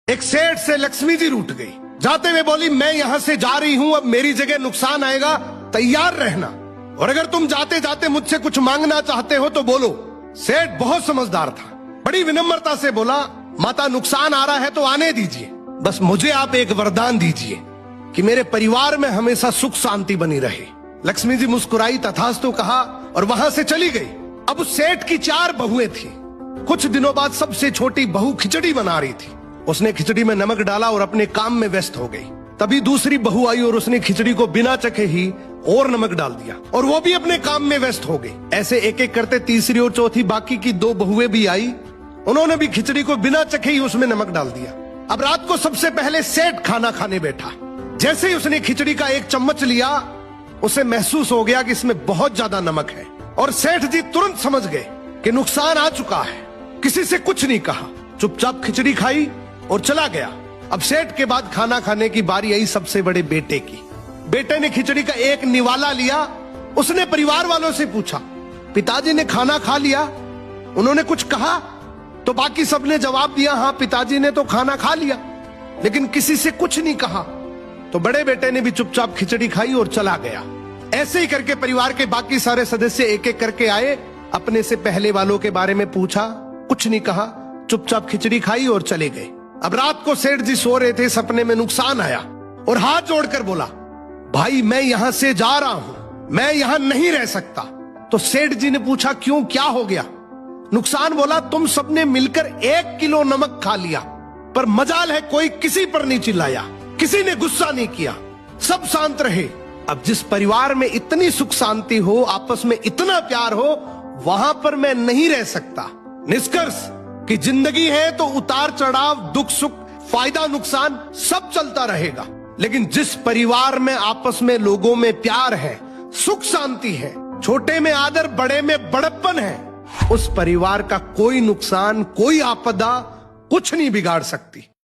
एक सेठ से लक्ष्मी जी रूठ गई। जाते हुए बोली, मैं यहां से जा रही हूं, अब मेरी जगह नुकसान आएगा, तैयार रहना, और अगर तुम जाते जाते मुझसे कुछ मांगना चाहते हो तो बोलो। सेठ बहुत समझदार था, बड़ी विनम्रता से बोला, माता नुकसान आ रहा है तो आने दीजिए, बस मुझे आप एक वरदान दीजिए कि मेरे परिवार में हमेशा सुख शांति बनी रहे। लक्ष्मी जी मुस्कुराई, तथास्तु कहा और वहां से चली गई। अब उस सेठ की 4 बहुएं थी। कुछ दिनों बाद सबसे छोटी बहू खिचड़ी बना रही थी। उसने खिचड़ी में नमक डाला और अपने काम में व्यस्त हो गई। तभी दूसरी बहू आई और उसने खिचड़ी को बिना चखे ही और नमक डाल दिया और वो भी अपने काम में व्यस्त हो गई। ऐसे एक एक करते तीसरी और चौथी बाकी की 2 बहुएं भी आई, उन्होंने भी खिचड़ी को बिना चखे ही उसमें नमक डाल दिया। अब रात को सबसे पहले सेठ खाना खाने बैठा। जैसे ही उसने खिचड़ी का 1 चम्मच लिया, उसे महसूस हो गया कि इसमें बहुत ज्यादा नमक है, और सेठ जी तुरंत समझ गए कि नुकसान आ चुका है। किसी से कुछ नहीं कहा, चुपचाप खिचड़ी खाई और चला गया। अब सेठ के बाद खाना खाने की बारी आई सबसे बड़े बेटे की। बेटे ने खिचड़ी का 1 निवाला लिया। उसने परिवार वालों से पूछा, पिताजी ने खाना खा लिया? उन्होंने कुछ कहा? तो बाकी सबने जवाब दिया, हाँ पिताजी ने तो खाना खा लिया, लेकिन किसी से कुछ नहीं कहा। तो बड़े बेटे ने भी चुपचाप खिचड़ी खाई और चला गया। ऐसे ही करके परिवार के बाकी सारे सदस्य एक एक करके आए, अपने से पहले वालों के बारे में पूछा, कुछ नहीं कहा, चुपचाप खिचड़ी खाई और चले गए। अब रात को सेठ जी सो रहे थे, सपने में नुकसान आया और हाथ जोड़कर बोला, भाई मैं यहां से जा रहा हूं, मैं यहां नहीं रह सकता। तो सेठ जी ने पूछा, क्यों, क्या हो गया? नुकसान बोला, तुम सबने मिलकर 1 किलो नमक खा लिया, पर मजाल है कोई किसी पर नहीं चिल्लाया, किसी ने गुस्सा नहीं किया, सब शांत रहे। अब जिस परिवार में इतनी सुख शांति हो, आपस में इतना प्यार हो, वहां पर मैं नहीं रह सकता। निष्कर्ष कि जिंदगी है तो उतार चढ़ाव, दुख सुख, फायदा नुकसान सब चलता रहेगा, लेकिन जिस परिवार में आपस में लोगों में प्यार है, सुख शांति है, छोटे में आदर, बड़े में बड़प्पन है, उस परिवार का कोई नुकसान, कोई आपदा कुछ नहीं बिगाड़ सकती।